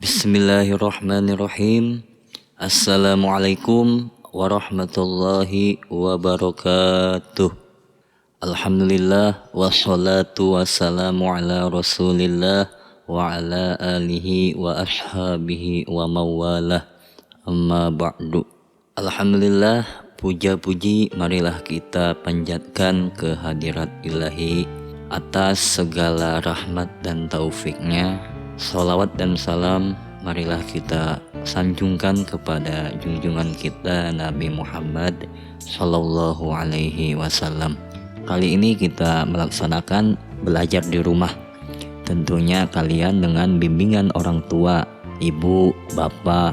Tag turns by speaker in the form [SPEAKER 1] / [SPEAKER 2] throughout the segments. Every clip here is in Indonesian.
[SPEAKER 1] Bismillahirrahmanirrahim. Assalamualaikum warahmatullahi wabarakatuh. Alhamdulillah wassalatu wassalamu ala rasulillah wa ala alihi wa ashabihi wa mawalah, amma ba'du. Alhamdulillah, puja-puji marilah kita panjatkan kehadirat ilahi atas segala rahmat dan taufiknya. Salawat dan salam marilah kita sanjungkan kepada junjungan kita Nabi Muhammad Sallallahu Alaihi Wasallam. Kali ini kita melaksanakan belajar di rumah. Tentunya kalian dengan bimbingan orang tua, ibu, bapak,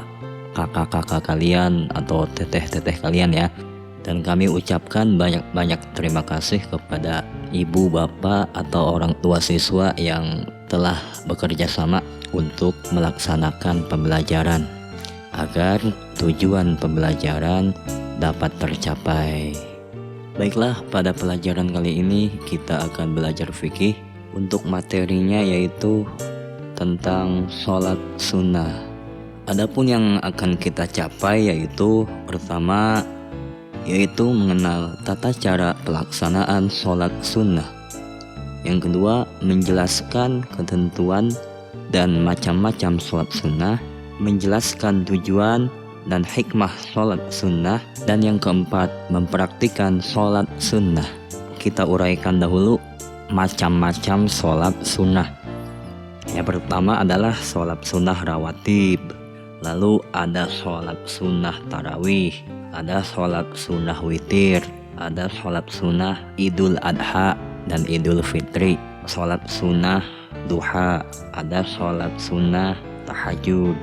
[SPEAKER 1] kakak-kakak kalian atau teteh-teteh kalian ya. Dan kami ucapkan banyak-banyak terima kasih kepada ibu, bapak, atau orang tua siswa yang telah bekerja sama untuk melaksanakan pembelajaran agar tujuan pembelajaran dapat tercapai. Baiklah, pada pelajaran kali ini kita akan belajar fikih. Untuk materinya yaitu tentang sholat sunnah. Adapun yang akan kita capai yaitu pertama yaitu mengenal tata cara pelaksanaan sholat sunnah. Yang kedua, menjelaskan ketentuan dan macam-macam sholat sunnah, menjelaskan tujuan dan hikmah sholat sunnah, dan yang keempat, mempraktikkan sholat sunnah. Kita uraikan dahulu macam-macam sholat sunnah. Yang pertama adalah sholat sunnah rawatib, lalu ada sholat sunnah tarawih, ada sholat sunnah witir, ada sholat sunnah idul adha dan idul fitri, sholat sunnah duha, ada sholat sunnah tahajud,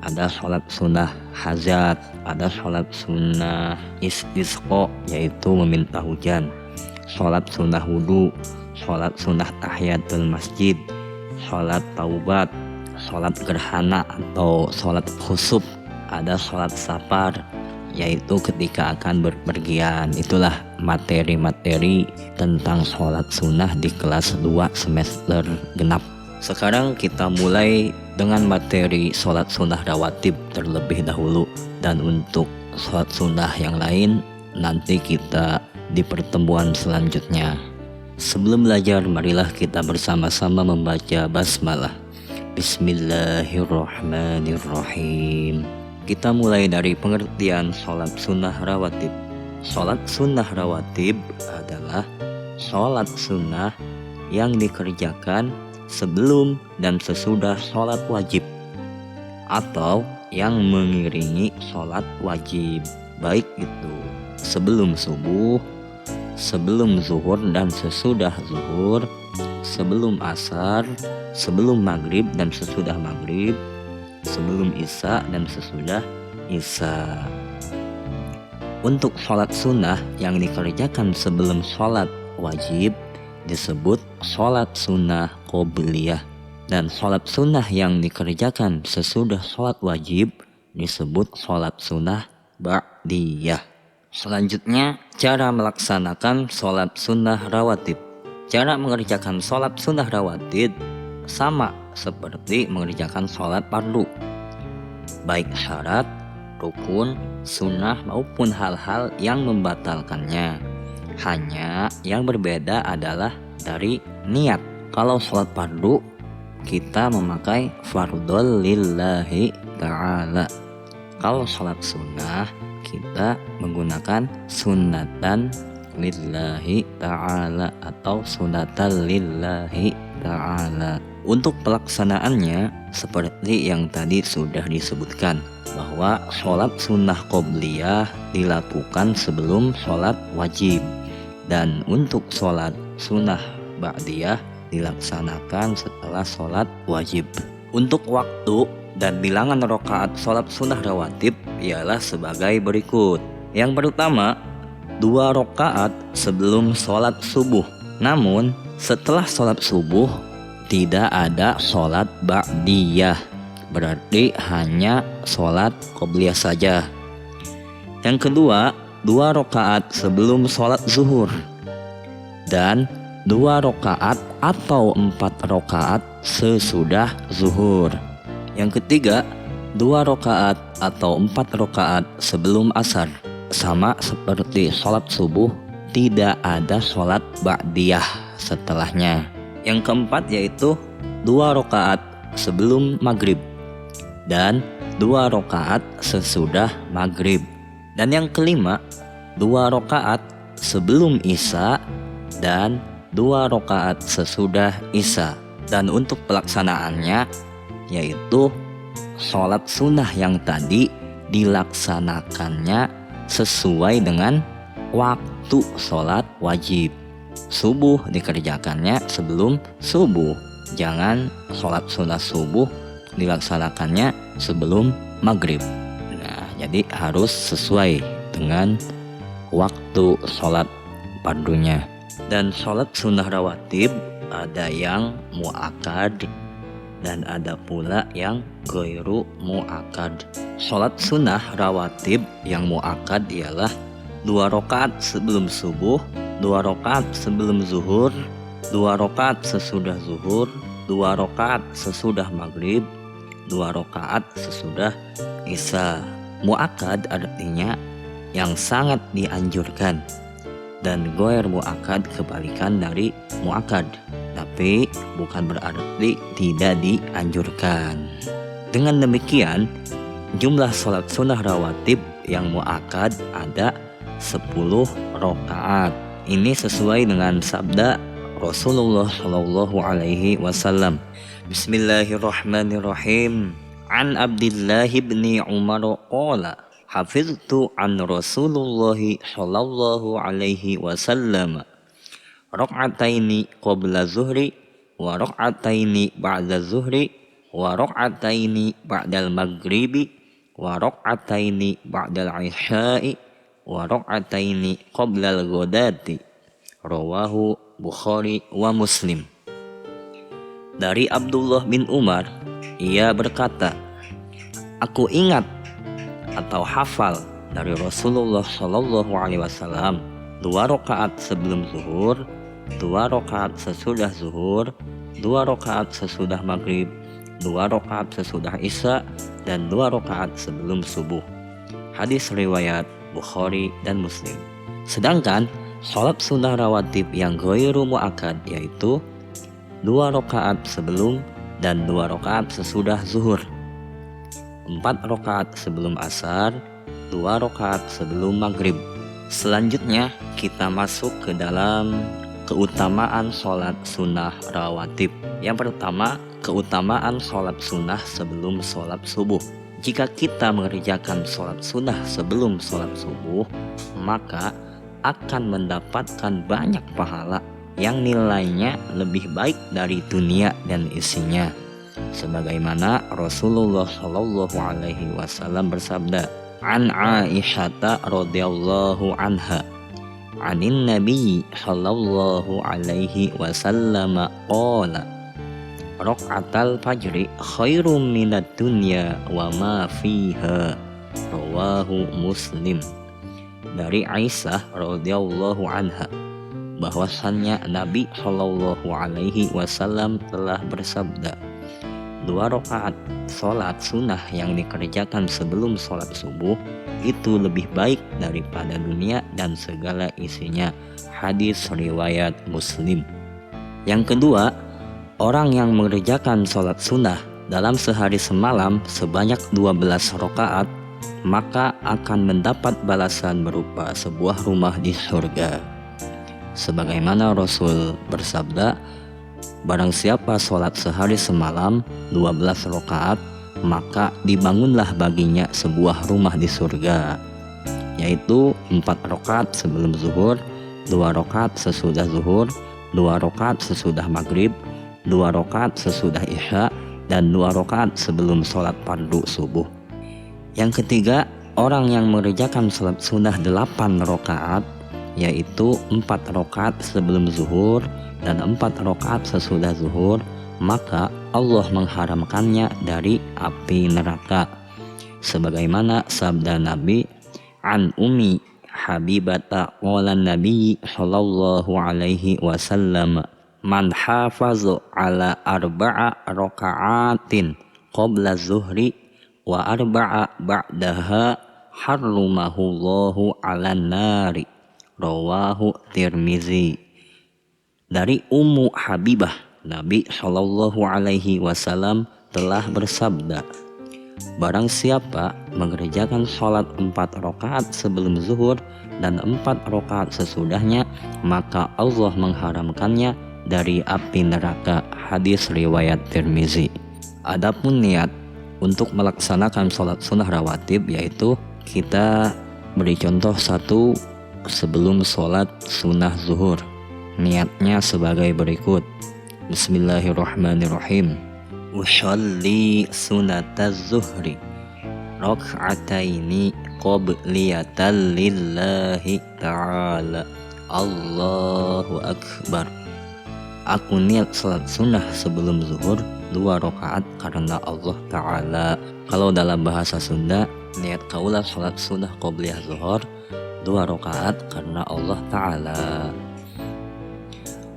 [SPEAKER 1] ada sholat sunnah hajat, ada sholat sunnah istisqa yaitu meminta hujan, sholat sunnah wudu, sholat sunnah tahiyatul masjid, sholat taubat, sholat gerhana atau sholat khusuf, ada sholat safar yaitu ketika akan berpergian. Itulah materi-materi tentang sholat sunnah di kelas 2 semester genap. Sekarang kita mulai dengan materi sholat sunnah rawatib terlebih dahulu, dan untuk sholat sunnah yang lain nanti kita di pertemuan selanjutnya. Sebelum belajar, marilah kita bersama-sama membaca basmalah. Bismillahirrahmanirrahim. Kita mulai dari pengertian sholat sunnah rawatib. Sholat sunnah rawatib adalah sholat sunnah yang dikerjakan sebelum dan sesudah sholat wajib, atau yang mengiringi sholat wajib, baik itu sebelum subuh, sebelum zuhur dan sesudah zuhur, sebelum asar, sebelum maghrib dan sesudah maghrib, sebelum isya dan sesudah isya. Untuk sholat sunnah yang dikerjakan sebelum sholat wajib disebut sholat sunnah qobliyah, dan sholat sunnah yang dikerjakan sesudah sholat wajib disebut sholat sunnah ba'diyah. Selanjutnya, cara melaksanakan sholat sunnah rawatib. Cara mengerjakan sholat sunnah rawatib sama seperti mengerjakan sholat fardu, baik syarat, rukun, sunnah maupun hal-hal yang membatalkannya. Hanya yang berbeda adalah dari niat. Kalau sholat fardu kita memakai fardhol lillahi ta'ala. Kalau sholat sunnah kita menggunakan sunnatan lillahi ta'ala atau sunatan lillahi ta'ala. Untuk pelaksanaannya seperti yang tadi sudah disebutkan, bahwa sholat sunnah qobliyah dilakukan sebelum sholat wajib, dan untuk sholat sunnah ba'diyah dilaksanakan setelah sholat wajib. Untuk waktu dan bilangan rakaat sholat sunnah rawatib ialah sebagai berikut. Yang pertama, 2 rakaat sebelum sholat subuh. Namun setelah sholat subuh tidak ada sholat ba'diyah, berarti hanya sholat qobliyah saja. Yang kedua, 2 rakaat sebelum sholat zuhur, dan 2 rakaat atau 4 rakaat sesudah zuhur. Yang ketiga, 2 rakaat atau 4 rakaat sebelum asar. Sama seperti sholat subuh, tidak ada sholat ba'diyah setelahnya. Yang keempat yaitu 2 rakaat sebelum maghrib dan 2 rakaat sesudah maghrib. Dan yang kelima, 2 rakaat sebelum isya dan 2 rakaat sesudah isya. Dan untuk pelaksanaannya yaitu sholat sunnah yang tadi dilaksanakannya sesuai dengan waktu sholat wajib. Subuh dikerjakannya sebelum subuh. Jangan sholat sunnah subuh dilaksanakannya sebelum maghrib. Nah, jadi harus sesuai dengan waktu sholat fardunya. Dan sholat sunnah rawatib ada yang mu'akkad dan ada pula yang ghairu mu'akkad. Sholat sunnah rawatib yang mu'akkad ialah 2 rakaat sebelum subuh, 2 rakaat sebelum zuhur, 2 rakaat sesudah zuhur, 2 rakaat sesudah maghrib, 2 rakaat sesudah isya. Mu'akkad artinya yang sangat dianjurkan, dan ghair mu'akkad kebalikan dari mu'akkad, tapi bukan berarti tidak dianjurkan. Dengan demikian, jumlah sholat sunnah rawatib yang mu'akkad ada 10 rakaat. Ini sesuai dengan sabda Rasulullah Shallallahu Alaihi Wasallam. Bismillahirrahmanirrahim. An Abdullah bin Umar qala hafiztu an Rasulullah Shallallahu Alaihi Wasallam raq'ataini qabla zuhri wa raq'ataini ba'da zuhri wa raq'ataini ba'dal maghribi wa raq'ataini ba'dal isya'i wa raq'ataini qablal ghadati. Rawahu Bukhari wa Muslim. Dari Abdullah bin Umar, ia berkata, aku ingat atau hafal dari Rasulullah Shallallahu Alaihi Wasallam 2 rakaat sebelum zuhur, 2 rakaat sesudah zuhur, 2 rakaat sesudah maghrib, 2 rakaat sesudah isya, dan 2 rakaat sebelum subuh. Hadis riwayat Bukhari dan Muslim. Sedangkan sholat sunnah rawatib yang ghairu mu'akkad yaitu 2 rakaat sebelum dan 2 rakaat sesudah zuhur, 4 rakaat sebelum asar, 2 rakaat sebelum maghrib. Selanjutnya kita masuk ke dalam keutamaan sholat sunnah rawatib. Yang pertama, keutamaan sholat sunnah sebelum sholat subuh. Jika kita mengerjakan sholat sunnah sebelum sholat subuh, maka akan mendapatkan banyak pahala yang nilainya lebih baik dari dunia dan isinya. Sebagaimana Rasulullah Shallallahu Alaihi Wasallam bersabda, An Aisyata radhiyallahu anha, Anin Nabi Shallallahu Alaihi Wasallam qala, Raq'atal fajri khairum minad dunya wa ma fiha. Rawahu Muslim. Dari Aisyah radhiyallahu anha, bahwasannya Nabi Shallallahu Alaihi Wasallam telah bersabda, 2 rakaat sholat sunnah yang dikerjakan sebelum sholat subuh itu lebih baik daripada dunia dan segala isinya. Hadis riwayat Muslim. Yang kedua, orang yang mengerjakan sholat sunnah dalam sehari semalam sebanyak 12 rakaat, maka akan mendapat balasan berupa sebuah rumah di surga. Sebagaimana Rasul bersabda, barang siapa sholat sehari semalam 12 rakaat, maka dibangunlah baginya sebuah rumah di surga, yaitu 4 rakaat sebelum zuhur, 2 rakaat sesudah zuhur, 2 rakaat sesudah maghrib, 2 rakaat sesudah isya, dan 2 rakaat sebelum sholat fardu subuh. Yang ketiga, orang yang mengerjakan sholat sunnah 8 rakaat, yaitu 4 rakaat sebelum zuhur dan 4 rakaat sesudah zuhur, maka Allah mengharamkannya dari api neraka. Sebagaimana sabda Nabi, An Ummi Habibata qala Nabi sallallahu alaihi wasallam, Man hafazu ala arba'a raka'atin qabla zuhri wa arba'a ba'daha harrumahullahu 'alan nari. Rawahu Tirmizi. Dari Ummu Habibah, Nabi Shallallahu Alaihi Wasallam telah bersabda, barang siapa mengerjakan sholat 4 rakaat sebelum zuhur dan 4 rakaat sesudahnya, maka Allah mengharamkannya dari api neraka. Hadis riwayat Tirmizi. Adapun niat untuk melaksanakan sholat sunnah rawatib, yaitu kita beri contoh satu sebelum sholat sunnah zuhur. Niatnya sebagai berikut. Bismillahirrahmanirrahim. Usholli sunataz zuhri rak'ataini qabliyatan lillahi ta'ala. Allahu akbar. Aku niat salat sunnah sebelum zuhur 2 rakaat karena Allah Ta'ala. Kalau dalam bahasa Sunda, niat kaulah salat sunnah qobliyah zuhur 2 rakaat karena Allah Ta'ala.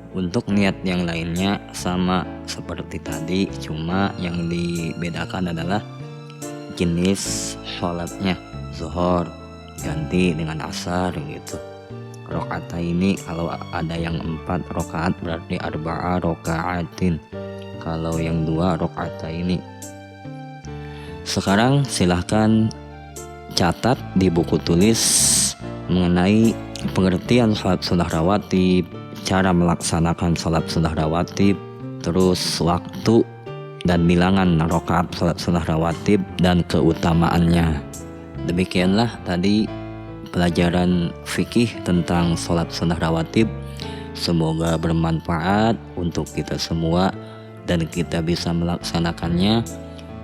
[SPEAKER 1] Untuk niat yang lainnya sama seperti tadi, cuma yang dibedakan adalah jenis sholatnya. Zuhur ganti dengan asar gitu. Rakaat ini kalau ada yang 4 rakaat berarti arba'a rakaatin. Kalau yang 2 rakaat ini. Sekarang silahkan catat di buku tulis mengenai pengertian salat sunnah rawatib, cara melaksanakan salat sunnah rawatib, terus waktu dan bilangan rakaat salat sunnah rawatib dan keutamaannya. Demikianlah tadi pelajaran fikih tentang salat sunnah rawatib. Semoga bermanfaat untuk kita semua dan kita bisa melaksanakannya.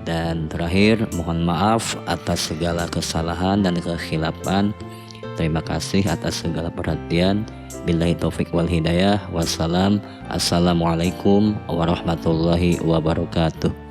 [SPEAKER 1] Dan terakhir, mohon maaf atas segala kesalahan dan kekhilafan. Terima kasih atas segala perhatian. Billahi taufik wal hidayah. Wassalam. Assalamualaikum warahmatullahi wabarakatuh.